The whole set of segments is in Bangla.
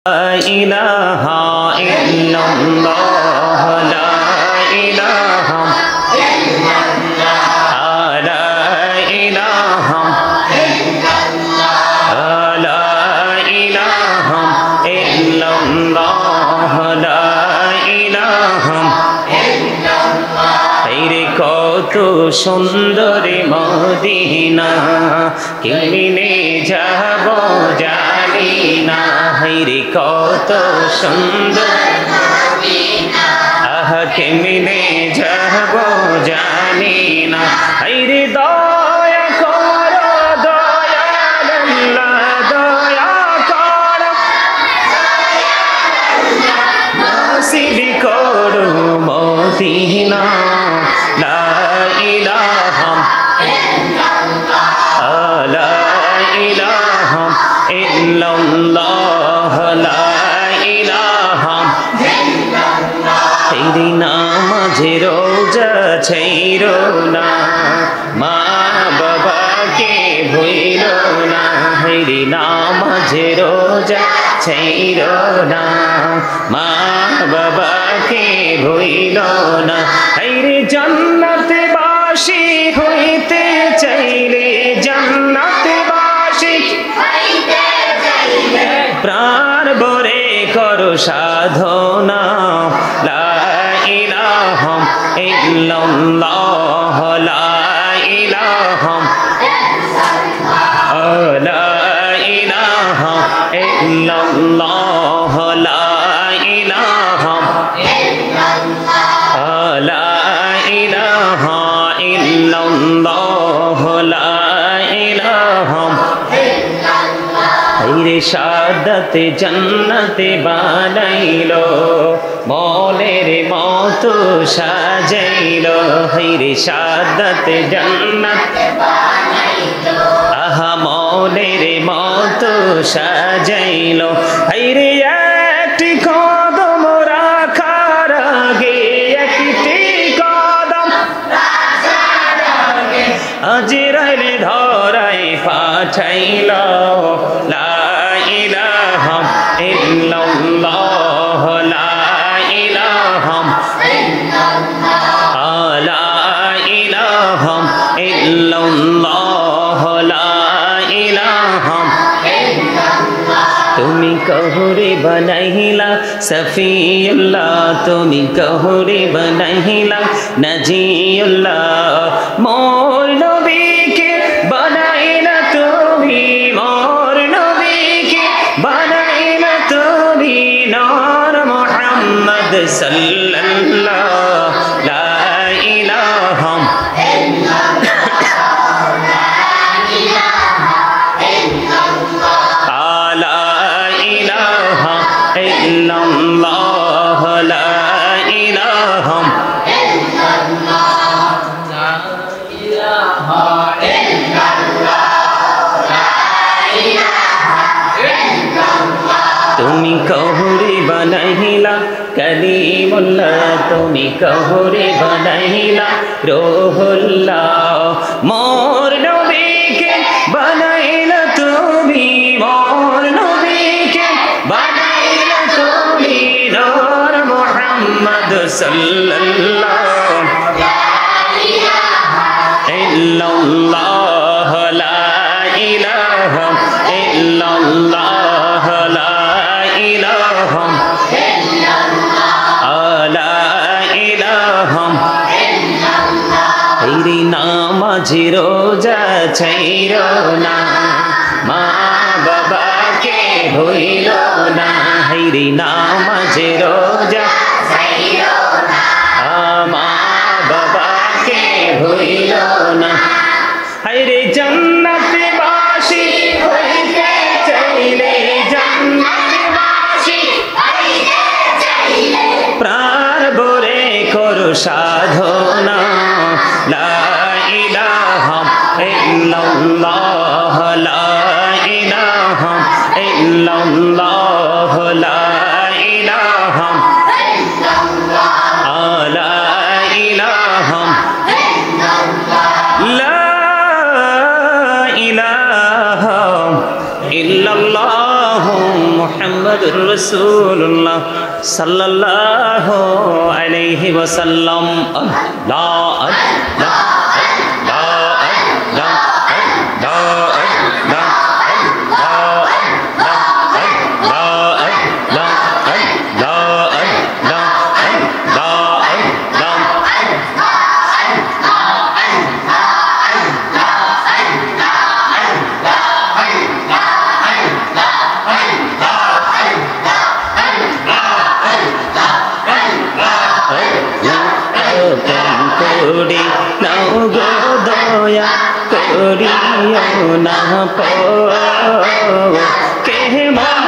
ইলাহা ইল্লাল্লাহ লা ইলাহা ইল্লাল্লাহ লা ইলাহা ইল্লাল্লাহ লা ইলাহা ইল্লাল্লাহ লা ইলাহা ইল্লাল্লাহ রে কত সুন্দর মদিনা কেমনে যাব জানি না রে কত সুন্দর মদিনা আহা কেমনে যাব জানি না রে দয়া করো দয়াল আল্লাহ দয়া করো নসিব করো মদিনা লা ইলাহা ইল্লাল্লাহ লা ইলাহা ইল্লাল্লাহ লা ইলাহা ইল্লাল্লাহ তেরি নামাজে রোজা ছাইরো না মা বাবাকে ভুইলো না তেরি নামাজে রোজা ছাইরো না মা বাবাকে ভুইলো না রে জান্নাতে বাসী হইতে চাইলে জান্নাতে বাসী হইতে চাইলে প্রাণ ভরে করো সাধনা লা ইলাহা ইল্লাল্লাহ লা ইলাহা লা ইলাহা ইল্লাল্লাহ লা ইলাহা লা ইলাহা ইল্লাল্লাহ লা ইলাহা রে শাহাদাতে জান্নাতে বানাইলো মনের মতো সাজাইলো রে শাহাদাতে জান্নাতে বানাইলো আহা মনের মতো সাজাইলো রে একটি কদম রাখার আগে একটি কদম রাখার আগে আজরাইল ধরাই পাঠাইলো লা ইলাহা ইল্লাল্লাহ লা ইলাহা ইল্লাল্লাহ লা ইলাহা ইল্লাল্লাহ লা ইলাহা ইল্লাল্লাহ তুমি কহুরে বানাইলা সফিউল্লাহ তুমি কহুরে বানাইলা নজিউল্লাহ মোর নবীকে বানাইলা তুমি মোর নবীকে বানাইলা তুমি নূর মুহাম্মদ সাল্লাল্লাহ লা ইলাহা ইল্লাল্লাহ লা ইলাহা তুমি কহুরে বানাইলা কলিমুল্লাহ তুমি কহুরে বানাইলা রূহুল্লাহ মোর নবীকে বানাইলা তুমি মোর নবীকে বানাইলা তুমি নূর মুহাম্মদ সাল্লাল্লাহ লা ইলাহা ইল্লাল্লাহ লা ইলাহা ইল্লাল্লাহ লা ইলাহা লা ইলাহা রে নামাজে রোজা ছাইরো না মা বাবাকে ভুইলো না রে নামাজে রোজা ছাইরো না মা বাবাকে ভুইলো না রে জান্নাতে বাসী হইতে চাইলে জান্নাতে বাসী হইতে চাইলে প্রাণ ভরে করো সাধনা লা ইলাহা ইল্লাল্লাহ লা ইলাহা ইল্লাল্লাহ লা ইলাহা লা ইলাহা লা ইলাহা ইল্লাল্লাহ মুহাম্মদ মুহাম্মাদুর রাসূলুল্লাহ সাল্লাল্লাহু আলাইহি ওয়াসাল্লাম। আল্লাহ আল্লাহ করি নাও গো দয়া করিও না কেমন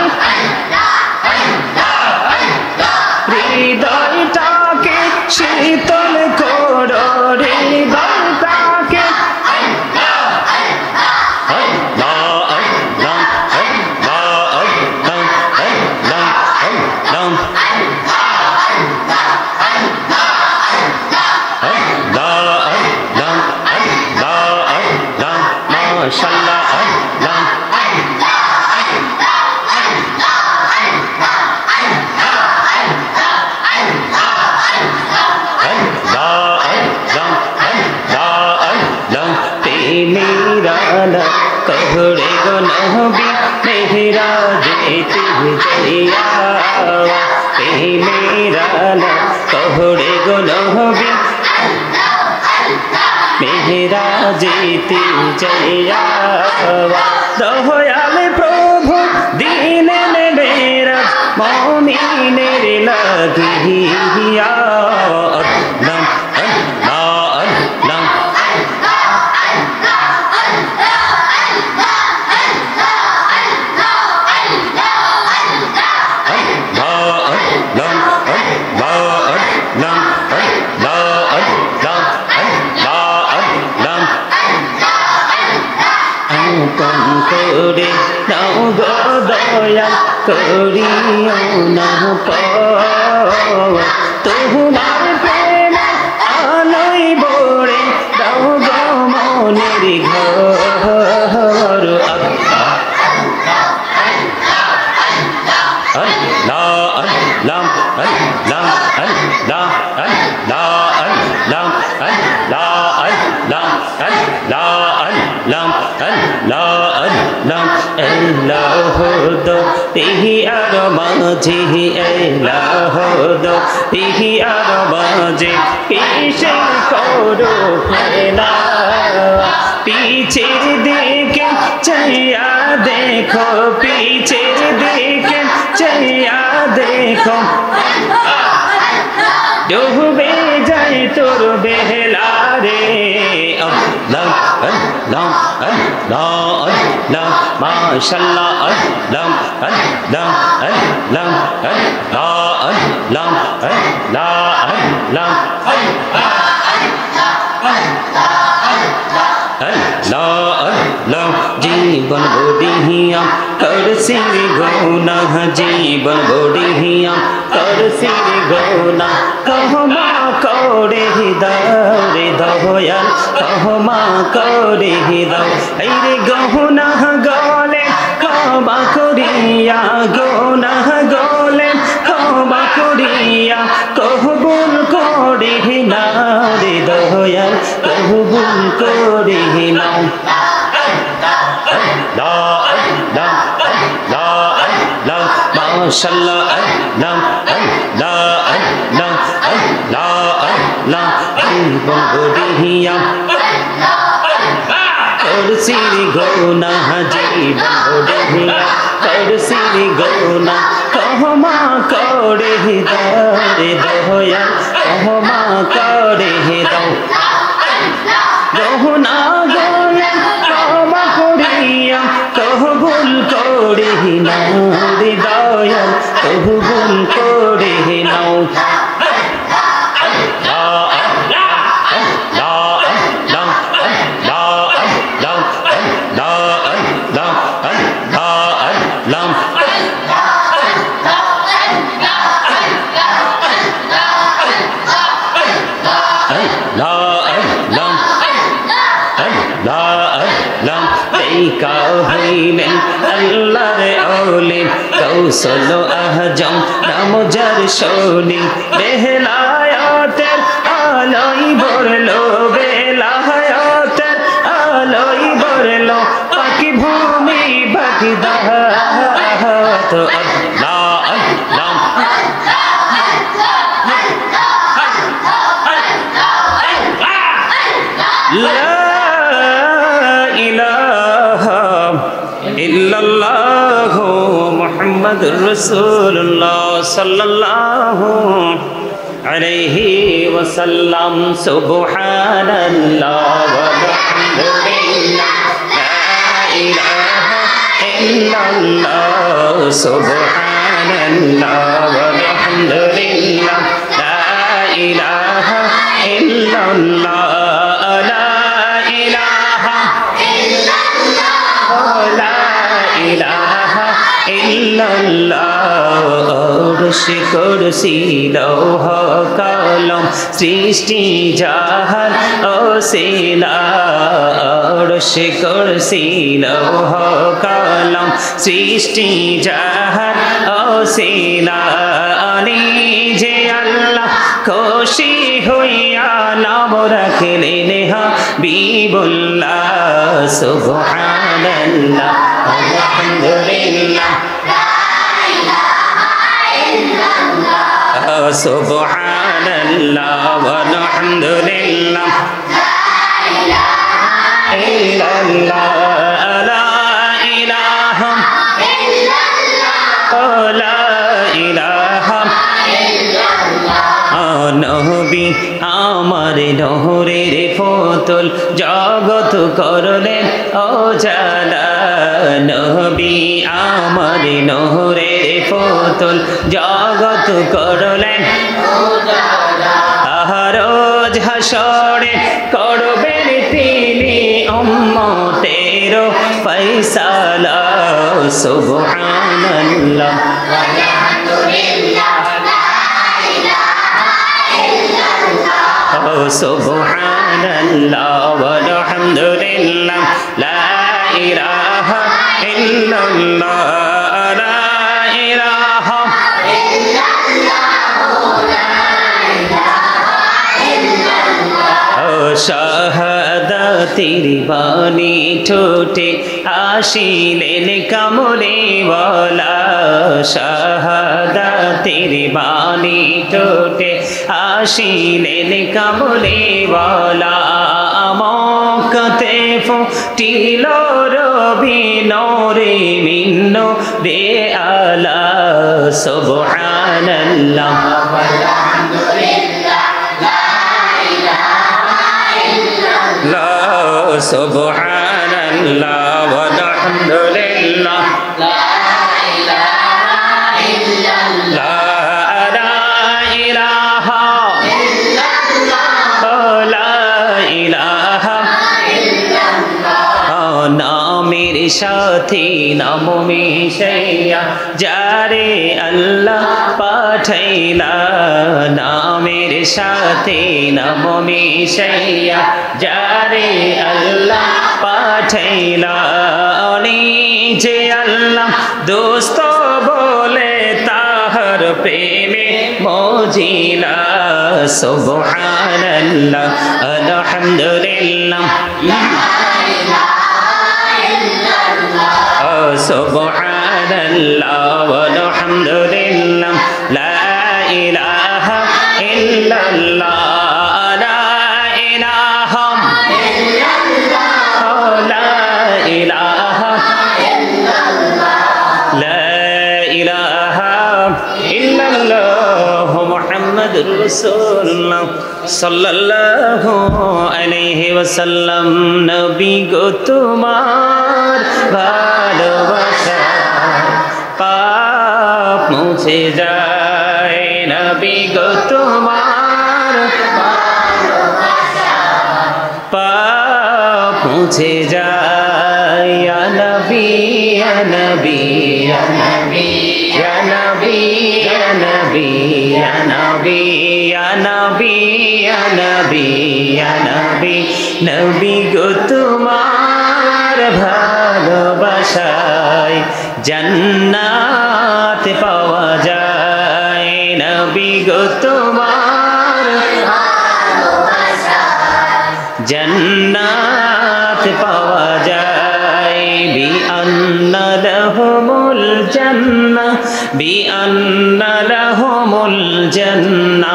হৃদয়টাকে শীতল করো হৃদয়টাকে মাশাআল্লাহ আল্লাহ मेरा कहरे गो नबी मेरा जेते जइया मेरा कहरे गो नबी मेरा जेते जइया दयाल प्रभु दीन मेरा मोमिनेर লাগিয়া अल्लाह করে নাও গো দয়া করিও না তোমার প্রেম আলোয় ভরে দাও গো মনের ঘর আল্লাহ আল্লাহ আল্লাহ আল্লাহ আল্লাহ আল্লাহ আল্লাহ আল্লাহ আল্লাহ আল্লাহ এলাহ দো তিহি আর মাঝে এলাহ দো তিহি আর মাঝে কিসে করো ফেলা पीछे देखे चैया देखो पीछे देखे चैया देखो डूबे जाए तोर बेहला रे अल्लाह अल्लाह अल्लाह अल्लाह माशाअल्लाह अल्लाह अल्लाह अल्लाह अल्लाह अल्लाह अल्लाह अल्लाह अल्लाह जीवन बोडिया कर सिर गौना जीवन बोडिया कर सिर गौना कहमा करे दौरे दयाल कहमा करे दौ रे गहना गले कहमा करिया गौना गले कहमा करिया कहबुल करे नाও रे दयाल कहबुल करे नाও माशाअल्लाह अल्लाह अल्लाह अल्लाह अल्लाह अल्लाह जीवन बोडिया कर सिर गौना जीवन बोडिया कर सिर गौना कहमा करे दौरे दयाल कहमा करे दौ गहना गले कहमा करिया कहबुल करे नाও রে দয়াল कहबुल करे नाও हईलें अल्लाहर औली গোসল আজম নাম যার শোনি বেলায়াতের আলোই ভরলো বেলায়াতের আলোই ভরলো পাখি ভূমি পাখি দাহাত আল্লাহ আল্লাহ লা ইলাহা ইল্লাল্লাহ মুহাম্মাদুর রাসূলুল্লাহ সাল্লাল্লাহু আলাইহি ওয়াসাল্লাম সুবহানাল্লাহ ওয়ালহামদুলিল্লাহ লা ইলাহা ইল্লাল্লাহ সুবহানাল্লাহ ওয়ালহামদুলিল্লাহ লা ইলাহা ইল্লাল্লাহ কুরসি লৌহ কলম সৃষ্টি জাহান অসিলা আরশে কুরসি লৌহ কলম সৃষ্টি জাহান অসিলা যে আল্লাহ খুশি হইয়া নাম রাখলেন হাবিবুল্লাহ সুবহানাল্লাহ আলহামদুলিল্লাহ সুবহানাল্লাহ ওয়ালহামদুলিল্লাহ লা ইলাহা ইল্লাল্লাহ লা ইলাহা ইল্লাল্লাহ লা ইলাহা ইল্লাল্লাহ নবী আমার নহরের ফতুল জগৎ করলেন উজালা নবী আমার নহরের ফতুল জগৎ করলেন উজালা রোজ হাসরে করবেন তিনি উম্মতের ফয়সালা সুবহানাল্লাহ ওয়ালহামদুলিল্লাহ সুবহানাল্লাহ ওয়ালহামদুলিল্লাহ লা ইলাহা ইল্লাল্লাহ লা ইলাহা ইল্লাল্লাহ লা ইলাহা ইল্লাল্লাহ শাহাদাতের বাণী ঠোঁটে আসিলেন কামলে ওয়ালা শাহাদাতের বাণী ঠোঁটে আসিলেন কামলে ওয়ালা মক্কাতে ফুটিল রবি নূরে মিন্ন রে আলা সুবহানাল্লাহ ওয়ালহামদুলিল্লাহ লা ইলাহা ইল্লাল্লাহ সুবহানাল্লাহ ওয়ালহামদুলিল্লাহ লা ইলাহা ইল্লাল্লাহ নামের সাথে নাম মিশাইয়া যারে আল্লাহ পাঠাইলা নামের সাথে নাম মিশাইয়া যারে আল্লাহ পাঠাইলা যে আল্লাহ দোস্ত বলে তাহার প্রেমে মজিলা সুবহানাল্লাহ আলহামদুলিল্লাহ সুবহানাল্লাহ ওয়ালহামদুলিল্লাহ লা ইলাহা ইল্লাল্লাহ লা ইলাহা ইল্লাল্লাহ লা ইলাহা ইল্লাল্লাহ লা ইলাহা ইল্লাল্লাহ মুহাম্মাদুর রাসূলুল্লাহ সাল্লাল্লাহু আলাইহি ওয়াসাল্লাম নবী গো তোমার ভালোবাসা পাপ মুছে যায় নবী গো তোমার ভালোবাসা পাপ মুছে যায় ইয়া নবী ইয়া নবী ইয়া নবী ইয়া নবী ইয়া নবী ইয়া নবী ইয়া নবী ইয়া নবী ইয়া নবী নবী গো তোমার ভালোবাসায় जन्नत पावा जाए नबी गो तुम्हार जन्नत पावा जाए बि अन्ना लहुमुल जन्ना बि अन्ना लहुमुल जन्ना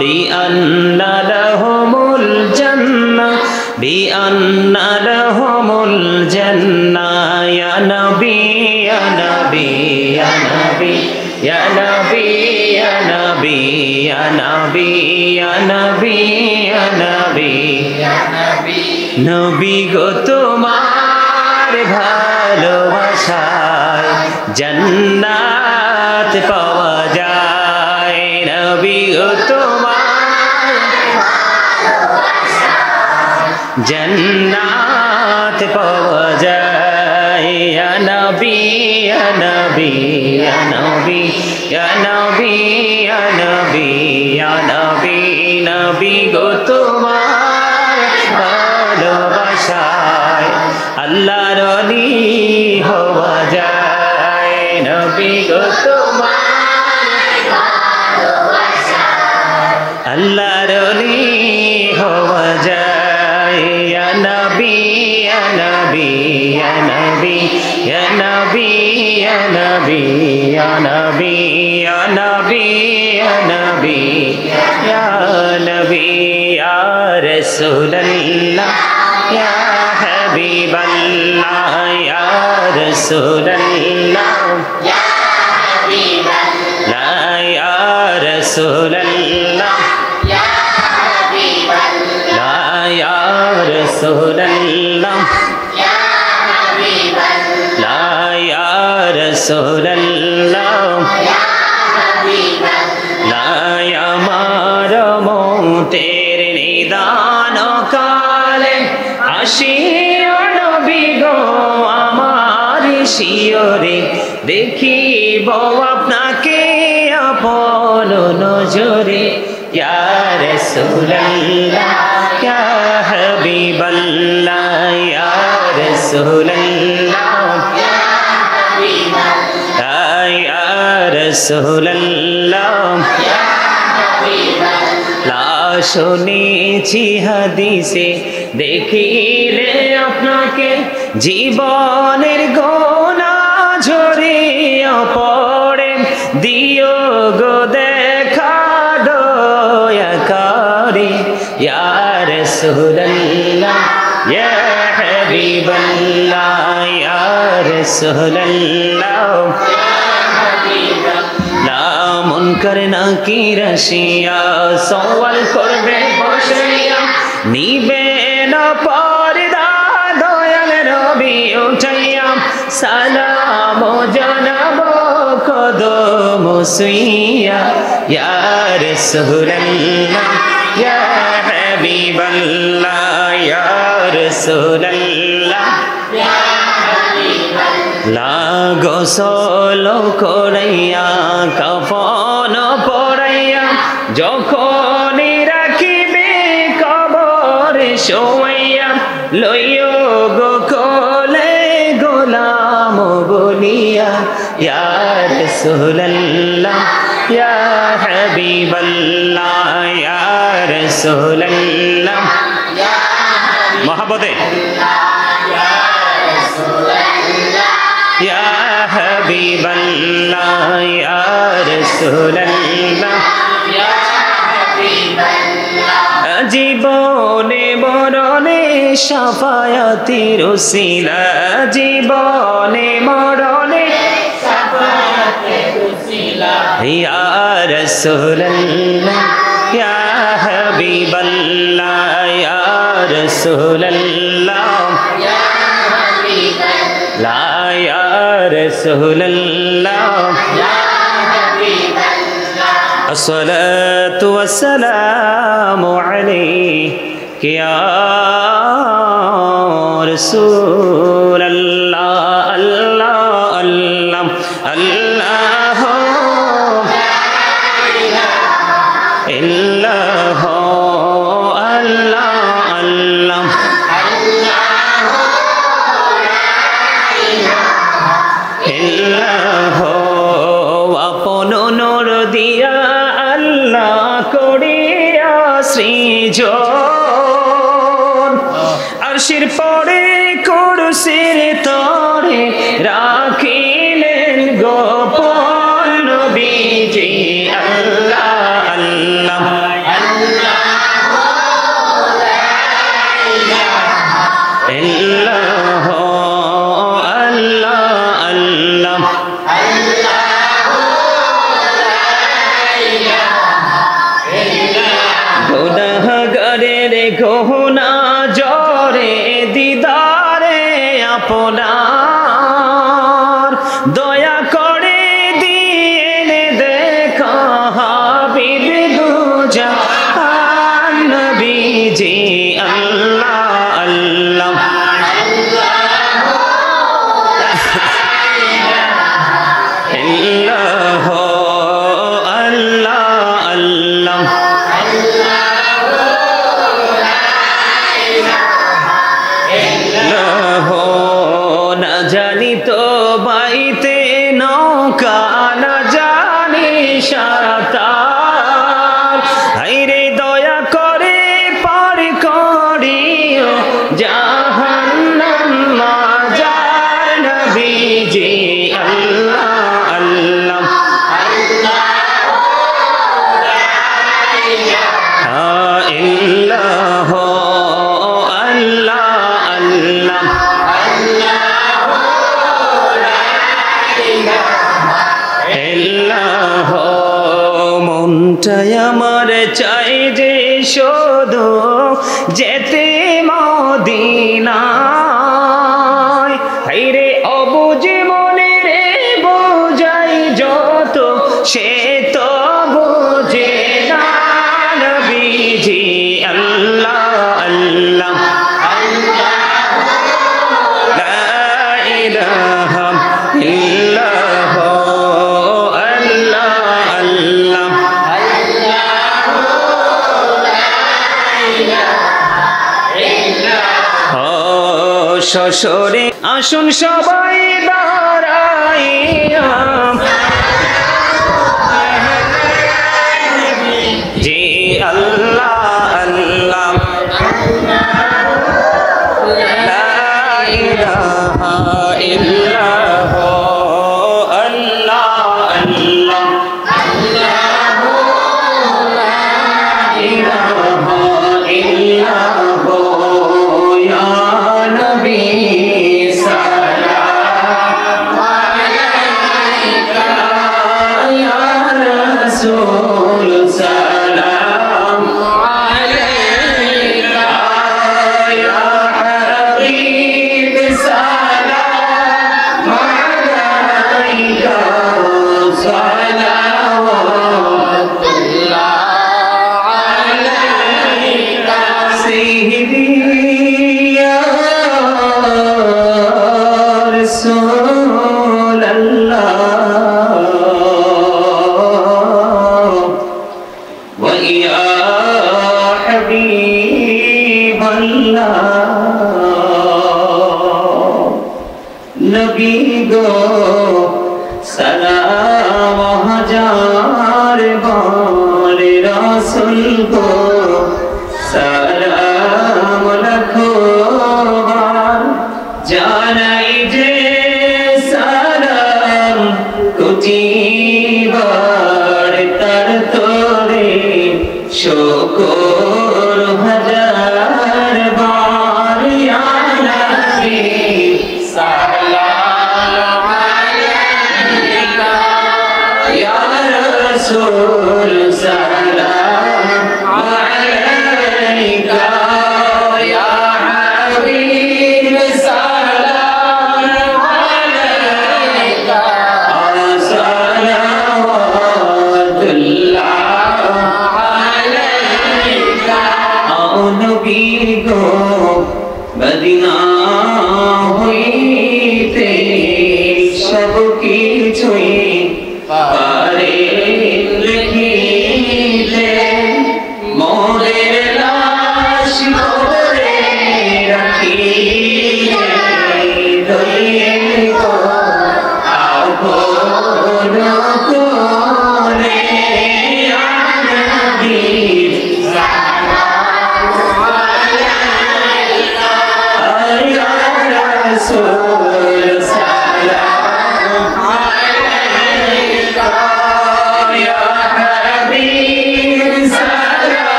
बि अन्ना लहुमुल जन्ना बि अन्ना लहुमुल जन्ना या नबी या नबी या नबी या नबी या नबी या नबी या नबी या नबी नबी गो तुम्हार भालोबासाय जन्नत पावा जाए नबी गो तुम्हार जन्नत पावा जाए या नबी या नबी या नबी या नबी या नबी या नबी नबी गो तुम्हार ভালোবাসায় আল্লাহর ওলি হওয়া যায় নবী গো তোমার ভালোবাসায় আল্লাহর ওলি হওয়া যায় ইয়া নবী ইয়া নবী ইয়া নবী ইয়া নবী ইয়া নবী ইয়া নবী ইয়া নবী ইয়া নবী ইয়া নবী ইয়া রাসূলুল্লাহ ইয়া হাবিবাল্লাহ ইয়া রাসূলুল্লাহ ইয়া হাবিবাল্লাহ ইয়া রাসূলুল্লাহ ইয়া হাবিবাল্লাহ ইয়া রাসূলুল্লাহ ইয়া হাবিবাল্লাহ ইয়া রাসূলুল্লাহ ইয়া হাবিবাল্লাহ আমার মতের নিদান কালে আসিও নবী গো আমার শিয়রে দেখিব আপনাকে আপন নজরে ইয়া রাসূলুল্লাহ ইয়া হাবিবাল্লাহ ইয়া রাসূলুল্লাহ ইয়া হাবিবাল্লাহ ইয়া রাসূলুল্লাহ ইয়া হাবিবাল্লাহ শুনেছি হাদিসে দেখিলে আপনাকে জীবনের গোনা ঝরিয়া পড়ে দিও গো দেখা দয়া করে ইয়া রাসূলুল্লাহ ইয়া হাবিবাল্লাহ ইয়া রাসূলুল্লাহ ইয়া হাবিবাল্লাহ মুনকার নাকির আসিয়া সওয়াল করবে বসিয়া নিবে না পর্দা দয়াল নবী উঠাইয়া সালাম জানাব কদম সুইয়া ইয়া রাসূলুল্লাহ ইয়া হাবিবাল্লাহ ইয়া রাসূলুল্লাহ ইয়া হাবিবাল্লাহ গোসল করাইয়া কাফন পরাইয়া যখন রাখিবে কবরে শোয়াইয়া লইও গো কোলে গোলাম বলিয়া ইয়া রাসূলুল্লাহ ইয়া হাবিবাল্লাহ ইয়া রাসূলুল্লাহ ইয়া মহব্বতে ইয়া হাবিবাল্লাহ ইয়া রাসূলুল্লাহ ইয়া হাবিবাল্লাহ জীবনে মরণে শাফায়াতের ওসিলা জীবনে মরণে শাফায়াতের ওসিলা ইয়া রাসূলুল্লাহ ইয়া হাবিবাল্লাহ ইয়া রাসূলুল্লাহ ইয়া হাবিবাল্লাহ ইয়া রাসূলুল্লাহ ইয়া হাবিবাল্লাহ আসসালাতু ওয়াসসালামু আলাইকা ইয়া রাসূলুল্লাহ আল্লাহ আল্লাহ আল্লাহ ইল্লাহ আল্লাহ আল্লাহ আল্লাহ দিয়া আল্লাহ করিয়া সৃজন আরশির পরে কুরসির তরে রাখিলেন গোপন নবীজি আল্লাহ আল্লাহ আল্লাহ আল্লাহ গুনাহগারের গহনা জরে দিদারে আপনার দয়া করে দিয়ে দেখা হাবিব দুজাহান নবীজি আল্লাহ আল্লাহ আল্লাহ আল্লাহ আল্লাহ না জানি তো বাইতে নৌকা না জানি সাঁতার হায়রে দয়া করে পার করিও জাহান্নাম মাজার নবীজি আল্লাহ আল্লাহ ইল্লাহ আল্লাহ আল্লাহ ইল্লাহ মনটাই আমার চাই যে শুধু যেতে মদিনায় হায়রে অবুঝ মনে রে বোঝাই যত সে তো বোঝে না নবীজি আল্লাহ আল্লাহ লা ইলাহা ইল্লাল্লাহ আল্লাহ আল্লাহ শ্বশুরে আসুন সবাই দাঁড়াইয়া জি আল্লাহ আল্লাহ লা ইলাহা ইল্লাল্লাহ আল্লাহ আল্লাহ লা ইলাহা ইল্লাল্লাহ ইয়া নবী সালাম আলাইকা ইয়া রাসূল সালাম আলাইকা ইয়া হাবিব সালাম আলাইকা সালাওয়াতুল্লাহ আলাইকা সাইয়্যিদি ইয়া রাসূলাল্লাহ ওয়া ইয়া হাবিবাল্লাহ নবী গো সালাম হাজার বার রাসূল গো সালাম লাখো বার জানাই যে সালাম কোটি বার তার তোরে শুকর হাজার বার ইয়া নবী সালাম আলাইকা ইয়া রাসূল সালাম আলাইকা ইয়া হাবিব সালাম আলাইকা সালাওয়াতুল্লাহ আলাইকা ও নবী গো মদিনা হইতে সব কিছুই পারে লিখি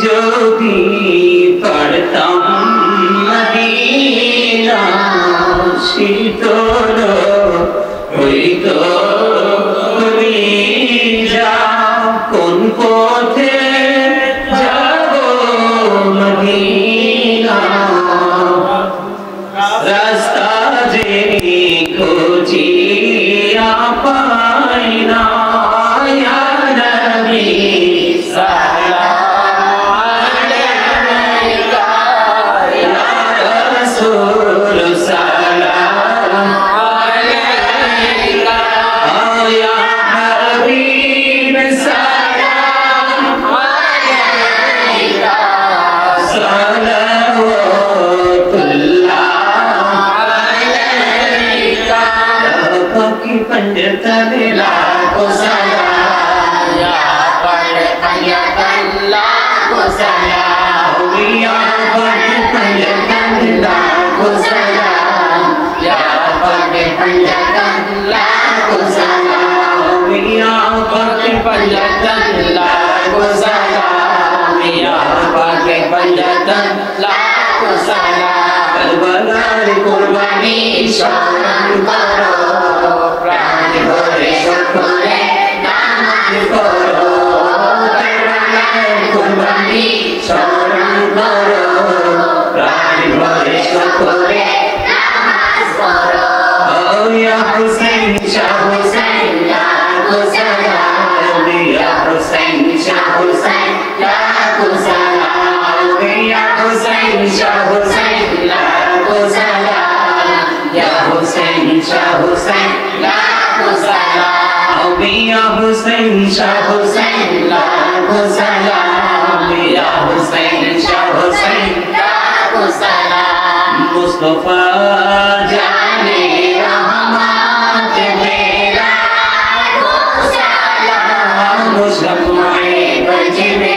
जो भी पढ़ता मदीना शीतल হইতো যা কোন পথে যাব মদিনা রাস্তা যে খুঁজিয়া পাই না ইয়া নবী সালাম আলাইকা ইয়া রাসূল সালাম আলাইকা ইয়া হাবিব সালাম আলাইকা সালাওয়াতুল্লাহ की पंजतन लाखो सलाम या पर पंजतन लाखो सलाम या पर पंजतन लाखो सलाम या पर पंजतन लाखो सलाम या पर पंजतन लाखो सलाम या पर पंजतन लाखो सलाम करबला कुर्बानी शरण करो प्राण भरे शुक्रे नाम करो करबला कुर्बानी शरण करो प्राण भरे शुक्रे नाम करो या हुसैन शाह हुसैन लाखो सलाम या हुसैन शाह हुसैन लाखो सलाम या हुसैन शाह हुसैन लाखो सलाम या हुसैन शाह हुसैन लाखो सलाम या हुसैन शाह हुसैन लाखो सलाम या हुसैन शाह हुसैन लाखो सलाम मुस्तफा जाने रहमत मेरा लाखो सलाम मुस्तफा बज में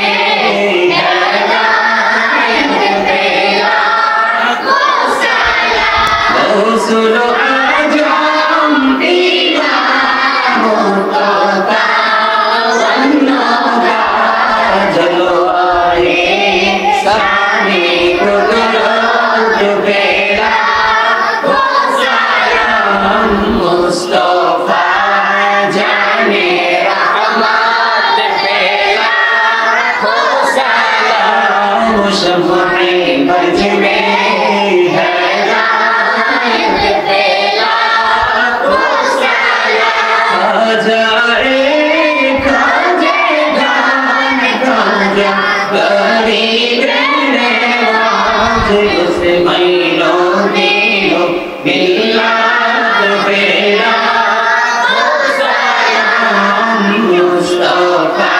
सुनो आजम इमाम मुस्तफा वन्नोगा जलवाए साने कुदरत बेड़ा वो सलाम मुस्तफा जाने रहमत बेड़ा वो सलाम मुशफ़े बज में उसे मैलो दिलो मिलाद बेला सलाम मुस्तफा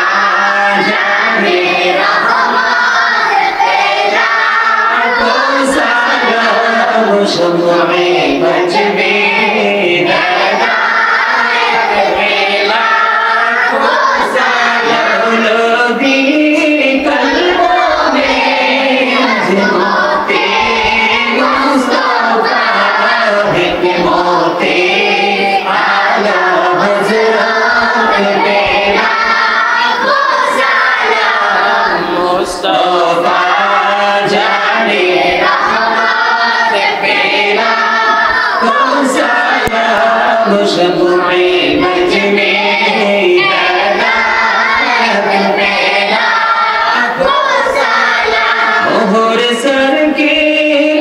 जाने रहमत बेला सलाम मुशफ़े बज में मुशफ़े बज में मोहर सर के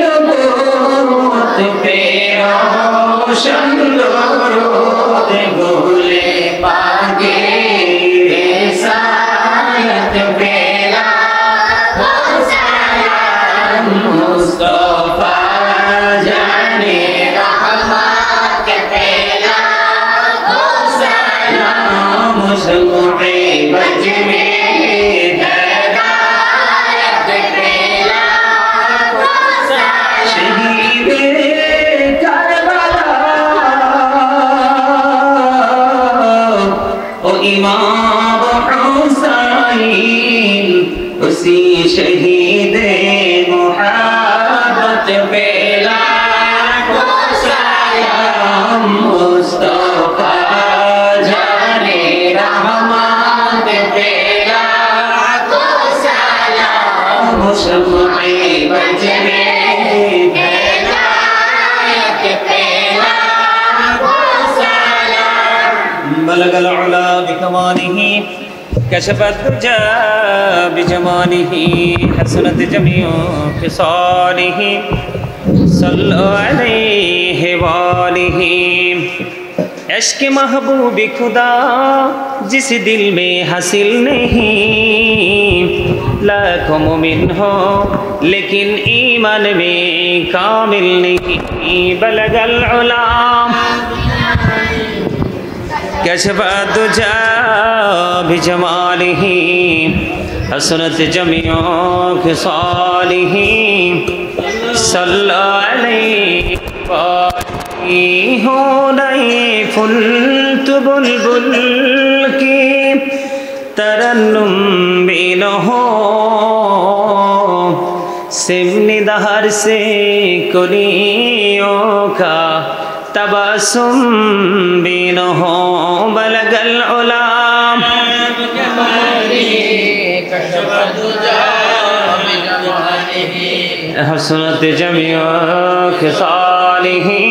नबूवत पे रोशन रोद गोले पागे रिसालत बेला मुस्तफा जाने रहमत बेला सलाम मुशफ़े बज में इमाम हुसैन उसी शहीद मुहब्बत पे लाखो सलाम मुस्तफा जाने रहमत पे लाखो सलाम शम्अ-ए वज में हिदायत पेला वो सलाम बलगल उला बिकमालिही कशफत दुजा बिजमालिही हसनत जमीउ खिसालिही सल्लु अलैहि वालिही इश्क़ महबूब खुदा जिस दिल में हासिल नहीं लाखों मोमिन हो लेकिन ईमान में कामिल नहीं बलगल उला कशफत दुजा बिजमालिही हसनत जमीउ खिसालिही सल्लु अलैहि हो नए फुल तो बुलबुल की तरन्नुम भी न हो सिमनी दहर से कुलियों का तबस्सुम भी न हो बलगल उला हसनत जमीउ खिसालिही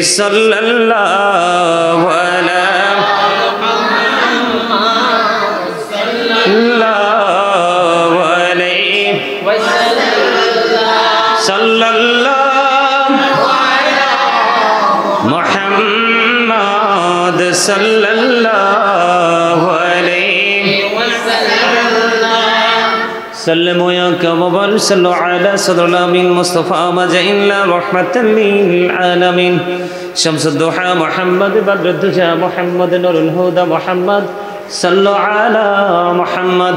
सल्लल्लाहु अलैहि सल्लल्लाहु मुहम्मद सल्लल्लाहु अलैहि सल्लमु या कमबल सल्लु अला सदरुल अमीन मुस्तफ़ा मजइल्ला रहमतल लिल आलमीन शम्सुद दुहा मुहम्मद बद्रुद दुजा मुहम्मद नूरुल हुदा मुहम्मद सल्लु अला मुहम्मद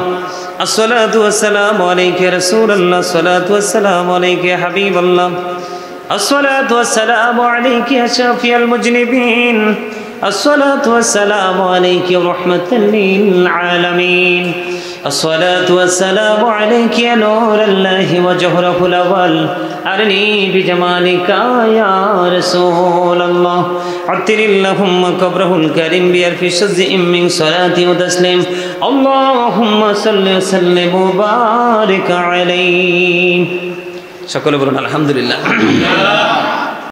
अस्सलातु वस्सलामु अलैका रसूलल्लाह अस्सलातु वस्सलामु अलैका हबीबल्लाह अस्सलातु वस्सलामु अलैका या शाफिअल मुज़निबीन अस्सलातु वस्सलामु अलैका रहमतल लिल आलमीन अस्सलातु वस्सलामु अलैका या नूरल्लाहि व जौहरुल अव्वल अरनी बिजमालिका या रसूलल्लाह अत्तिरिल्लाहुम्मा कब्रहुल करीम बिअल्फि शज़्ज़िन मिन सलाति व तस्लीम अल्लाहुम्मा सल्लि व सल्लिम व बारिक अलैहि सकले बोलुन अल्हम्दुलिल्लाह।